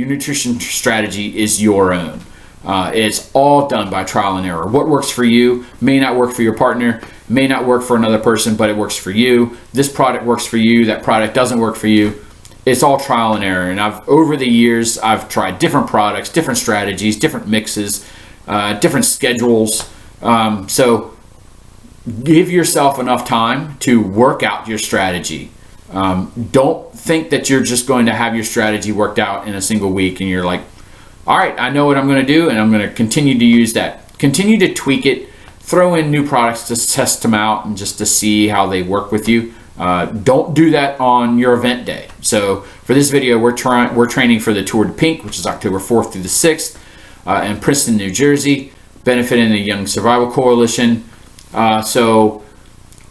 your nutrition strategy is your own. It's all done by trial and error. What works for you may not work for your partner, may not work for another person, but it works for you. This product works for you, that product doesn't work for you. It's all trial and error. And over the years, I've tried different products, different strategies, different mixes, different schedules. So give yourself enough time to work out your strategy. Don't think that you're just going to have your strategy worked out in a single week and you're like, all right, I know what I'm going to do and I'm going to continue to use that. Continue to tweak it, throw in new products to test them out and just to see how they work with you. Don't do that on your event day. So for this video, we're training for the Tour de Pink, which is October 4th through the 6th in Princeton, New Jersey, benefiting the Young Survival Coalition. So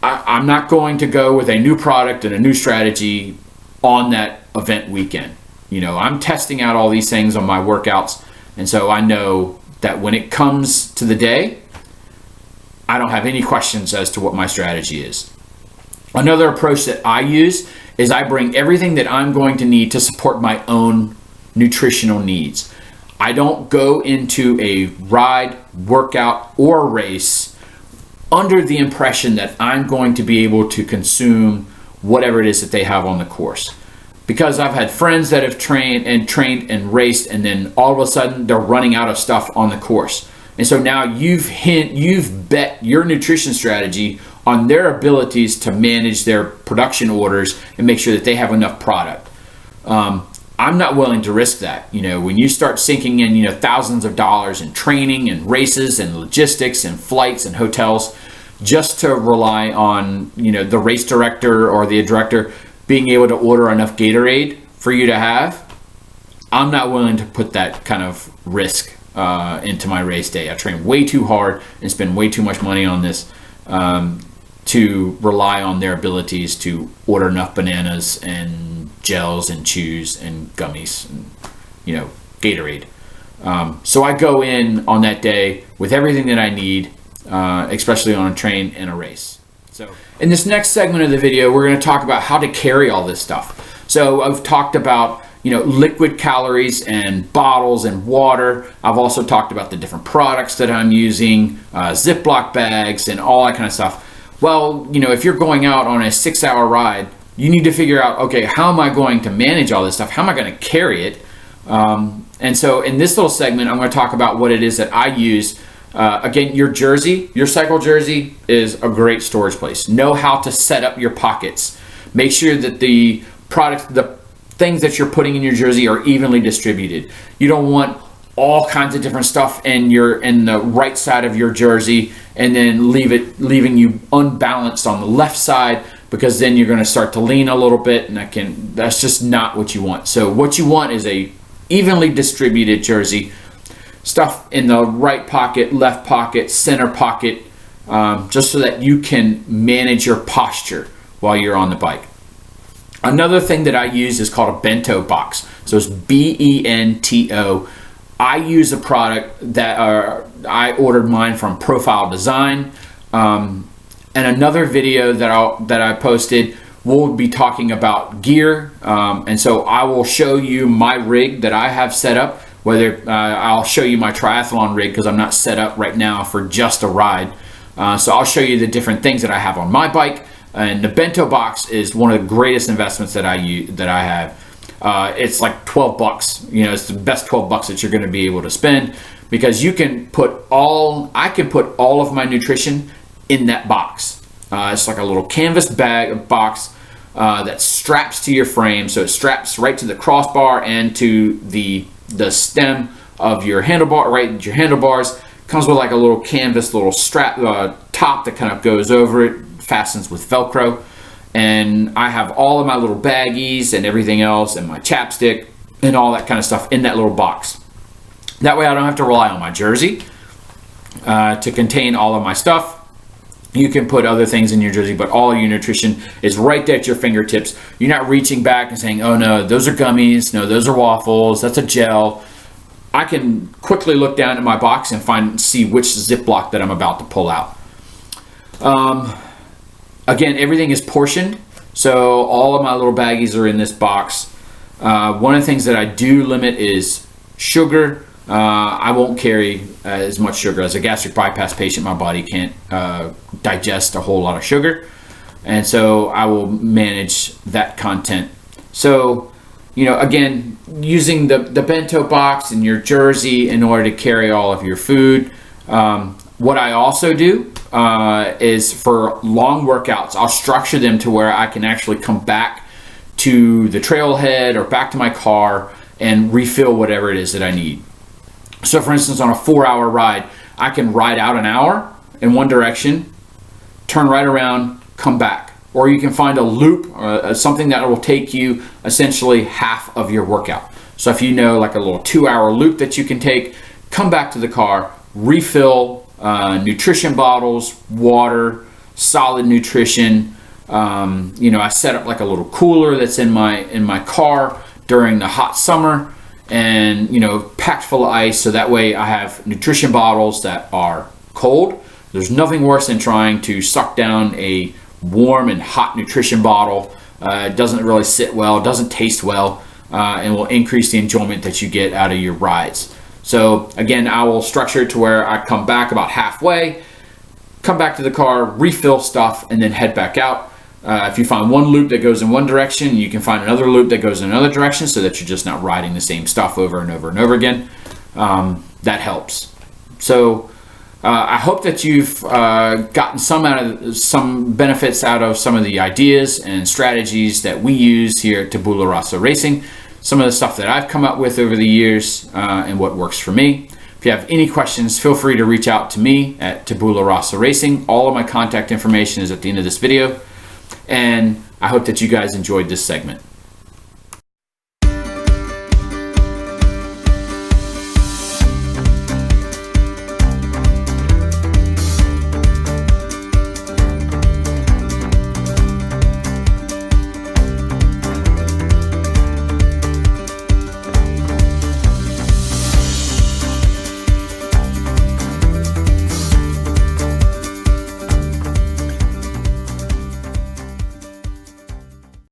I'm not going to go with a new product and a new strategy on that event weekend. You know, I'm testing out all these things on my workouts, and so I know that when it comes to the day, I don't have any questions as to what my strategy is. Another approach that I use is I bring everything that I'm going to need to support my own nutritional needs. I don't go into a ride, workout, or race under the impression that I'm going to be able to consume whatever it is that they have on the course. Because I've had friends that have trained and raced, and then all of a sudden they're running out of stuff on the course. And so now you've bet your nutrition strategy on their abilities to manage their production orders and make sure that they have enough product. I'm not willing to risk that. You know, when you start sinking in, thousands of dollars in training and races and logistics and flights and hotels just to rely on, the race director or the director being able to order enough Gatorade for you to have, I'm not willing to put that kind of risk into my race day. I train way too hard and spend way too much money on this to rely on their abilities to order enough bananas and gels and chews and gummies and, Gatorade. So I go in on that day with everything that I need, especially on a train and a race. So in this next segment of the video, we're going to talk about how to carry all this stuff. So I've talked about, liquid calories and bottles and water. I've also talked about the different products that I'm using, Ziploc bags and all that kind of stuff. Well, if you're going out on a 6-hour ride, you need to figure out, okay, how am I going to manage all this stuff? How am I going to carry it? And so in this little segment, I'm going to talk about what it is that I use. Again, your cycle jersey is a great storage place. Know how to set up your pockets. Make sure that the things that you're putting in your jersey are evenly distributed. You don't want all kinds of different stuff in the right side of your jersey and then leaving you unbalanced on the left side, because then you're going to start to lean a little bit, and that's just not what you want. So what you want is a evenly distributed jersey. Stuff in the right pocket, left pocket, center pocket, just so that you can manage your posture while you're on the bike. Another thing that I use is called a bento box. So it's BENTO. I use a product that I ordered mine from Profile Design. And another video that I posted, we'll be talking about gear. And so I will show you my rig that I have set up. Whether I'll show you my triathlon rig, because I'm not set up right now for just a ride. So I'll show you the different things that I have on my bike. And the bento box is one of the greatest investments that I have. It's like $12. It's the best $12 that you're going to be able to spend, because I can put all of my nutrition in that box. It's like a little canvas box that straps to your frame. So it straps right to the crossbar and to the stem of your handlebar, right? Your handlebars comes with like a little canvas, little strap top that kind of goes over it, fastens with Velcro. And I have all of my little baggies and everything else, and my chapstick and all that kind of stuff in that little box. That way I don't have to rely on my jersey to contain all of my stuff. You can put other things in your jersey, but all your nutrition is right there at your fingertips. You're not reaching back and saying, oh no, those are gummies, no, those are waffles, that's a gel. I can quickly look down at my box and see which Ziploc that I'm about to pull out. Again, everything is portioned, so all of my little baggies are in this box. One of the things that I do limit is sugar. I won't carry as much sugar. As a gastric bypass patient, my body can't digest a whole lot of sugar, and so I will manage that content. So, again, using the bento box and your jersey in order to carry all of your food. What I also do is for long workouts, I'll structure them to where I can actually come back to the trailhead or back to my car and refill whatever it is that I need. So for instance, on a 4-hour ride, I can ride out an hour in one direction, turn right around, come back. Or you can find a loop, something that will take you essentially half of your workout. So if like a little 2-hour loop that you can take, come back to the car, refill nutrition bottles, water, solid nutrition. I set up like a little cooler that's in my car during the hot summer, and packed full of ice, so that way I have nutrition bottles that are cold. There's nothing worse than trying to suck down a warm and hot nutrition bottle. It doesn't really sit well, doesn't taste well, and will increase the enjoyment that you get out of your rides. So again, I will structure it to where I come back about halfway, come back to the car, refill stuff, and then head back out. If you find one loop that goes in one direction, you can find another loop that goes in another direction, so that you're just not riding the same stuff over and over and over again. That helps. So I hope that you've gotten some benefits out of some of the ideas and strategies that we use here at Tabula Rasa Racing, some of the stuff that I've come up with over the years, and what works for me. If you have any questions, feel free to reach out to me at Tabula Rasa Racing. All of my contact information is at the end of this video. And I hope that you guys enjoyed this segment.